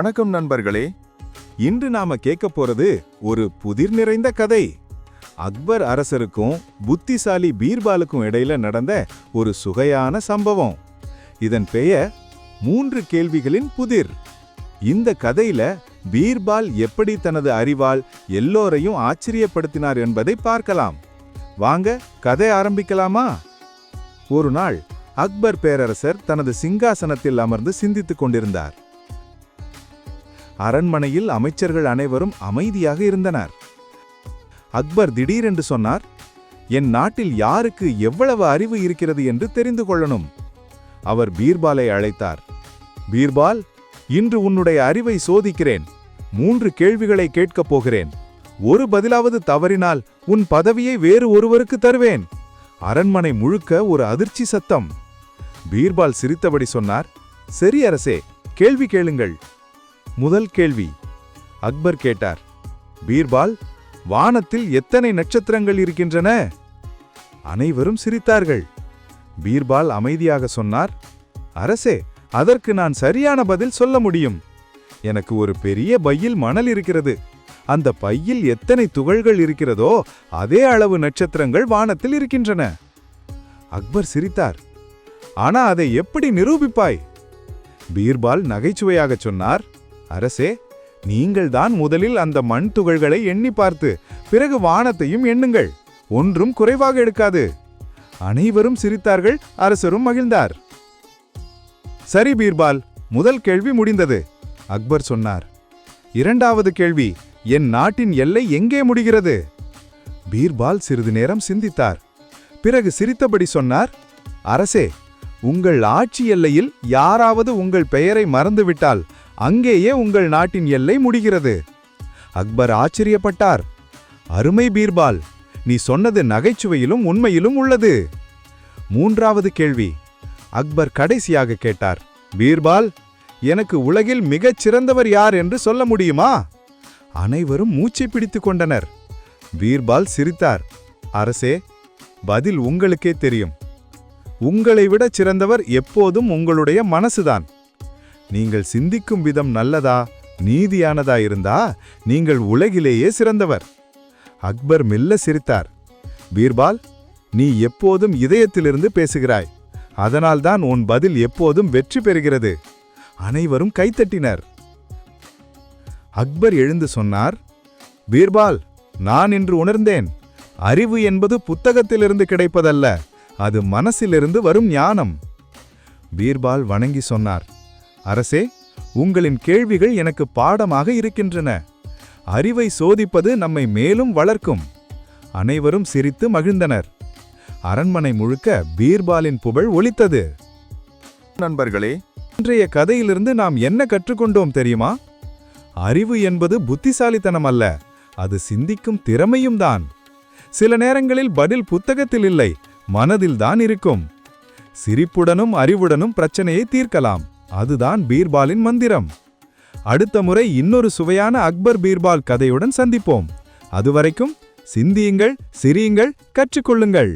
வணக்கம் நண்பர்களே. இன்று நாம கேட்க போறது ஒரு புதிர் நிறைந்த கதை. அக்பர் அரசருக்கும் புத்திசாலி பீர்பாலுக்கும் இடையில நடந்த ஒரு சுவையான சம்பவம். இதன் பெயர் 3 கேள்விகளின் புதிர். இந்த கதையில பீர்பால் எப்படி தனது அறிவால் எல்லோரையும் ஆச்சரியப்படுத்தினார் என்பதை பார்க்கலாம். வாங்க கதை ஆரம்பிக்கலாமா? ஒரு நாள் அக்பர் பேரரசர் தனது சிங்காசனத்தில் அமர்ந்து சிந்தித்துக் கொண்டிருந்தார். அரண்மனையில் அமைச்சர்கள் அனைவரும் அமைதியாக இருந்தனர். அக்பர் திடீரென்று சொன்னார், என் நாட்டில் யாருக்கு எவ்வளவு அறிவு இருக்கிறது என்று தெரிந்து கொள்ளணும். அவர் பீர்பாலை அழைத்தார். பீர்பால், இன்று உன்னுடைய அறிவை சோதிக்கிறேன். 3 கேள்விகளை கேட்கப் போகிறேன். ஒரு பதிலாவது தவறினால் உன் பதவியை வேறு ஒருவருக்கு தருவேன். அரண்மனை முழுக்க ஒரு அதிர்ச்சி சத்தம். பீர்பால் சிரித்தபடி சொன்னார், சரி அரசே, கேள்வி கேளுங்கள். முதல் கேள்வி. அக்பர் கேட்டார், பீர்பால், வானத்தில் எத்தனை நட்சத்திரங்கள் இருக்கின்றன? அனைவரும் சிரித்தார்கள். பீர்பால் அமைதியாக சொன்னார், அரசே, அதற்கு நான் சரியான பதில் சொல்ல முடியும். எனக்கு ஒரு பெரிய பையில் மணல் இருக்கிறது. அந்த பையில் எத்தனை துகள்கள் இருக்கிறதோ அதே அளவு நட்சத்திரங்கள் வானத்தில் இருக்கின்றன. அக்பர் சிரித்தார். ஆனா அதை எப்படி நிரூபிப்பாய்? பீர்பால் நகைச்சுவையாக சொன்னார், அரசே, நீங்கள்தான் முதலில் அந்த மண் துகள்களை எண்ணி பார்த்து பிறகு வானத்தையும் எண்ணுங்கள். ஒன்றும் குறைவாக எடுக்காது. அனைவரும் சிரித்தார்கள். அரசரும் மகிழ்ந்தார். சரி பீர்பால், முதல் கேள்வி முடிந்தது. அக்பர் சொன்னார். இரண்டாவது கேள்வி, என் நாட்டின் எல்லை எங்கே முடிகிறது? பீர்பால் சிறிது நேரம் சிந்தித்தார். பிறகு சிரித்தபடி சொன்னார், அரசே, உங்கள் ஆட்சி எல்லையில் யாராவது உங்கள் பெயரை மறந்துவிட்டால் அங்கேயே உங்கள் நாட்டின் எல்லை முடிகிறது. அக்பர் ஆச்சரியப்பட்டார். அருமை பீர்பால், நீ சொன்னது நகைச்சுவையிலும் உண்மையிலும் உள்ளது. மூன்றாவது கேள்வி. அக்பர் கடைசியாக கேட்டார், பீர்பால், எனக்கு உலகில் மிகச் சிறந்தவர் யார் என்று சொல்ல முடியுமா? அனைவரும் மூச்சை பிடித்துக் கொண்டனர். பீர்பால் சிரித்தார். அரசே, பதில் உங்களுக்கே தெரியும். உங்களை விட சிறந்தவர் எப்போதும் உங்களுடைய மனசுதான். நீங்கள் சிந்திக்கும் விதம் நல்லதா, நீதியானதா இருந்தா நீங்கள் உலகிலேயே சிறந்தவர். அக்பர் மெல்ல சிரித்தார். பீர்பால், நீ எப்போதும் இதயத்திலிருந்து பேசுகிறாய். அதனால்தான் உன் பதில் எப்போதும் வெற்றி பெறுகிறது. அனைவரும் கைத்தட்டினர். அக்பர் எழுந்து சொன்னார், பீர்பால், நான் இன்று உணர்ந்தேன். அறிவு என்பது புத்தகத்திலிருந்து கிடைப்பதல்ல, அது மனசிலிருந்து வரும் ஞானம். பீர்பால் வணங்கி சொன்னார், அரசே, உங்களின் கேள்விகள் எனக்கு பாடமாக இருக்கின்றன. அறிவை சோதிப்பது நம்மை மேலும் வளர்க்கும். அனைவரும் சிரித்து மகிழ்ந்தனர். அரண்மனை முழுக்க பீர்பாலின் புகழ் ஒலித்தது. நண்பர்களே, இன்றைய கதையிலிருந்து நாம் என்ன கற்றுக்கொண்டோம் தெரியுமா? அறிவு என்பது புத்திசாலித்தனம் அல்ல, அது சிந்திக்கும் திறமையும் தான். சில நேரங்களில் பதில் புத்தகத்தில் இல்லை, மனதில்தான் இருக்கும். சிரிப்புடனும் அறிவுடனும் பிரச்சனையை தீர்க்கலாம். அதுதான் பீர்பாலின் மந்திரம். அடுத்த முறை இன்னொரு சுவையான அக்பர் பீர்பால் கதையுடன் சந்திப்போம். அதுவரைக்கும் சிந்தியுங்கள், சிரியுங்கள், கற்றுக்கொள்ளுங்கள்.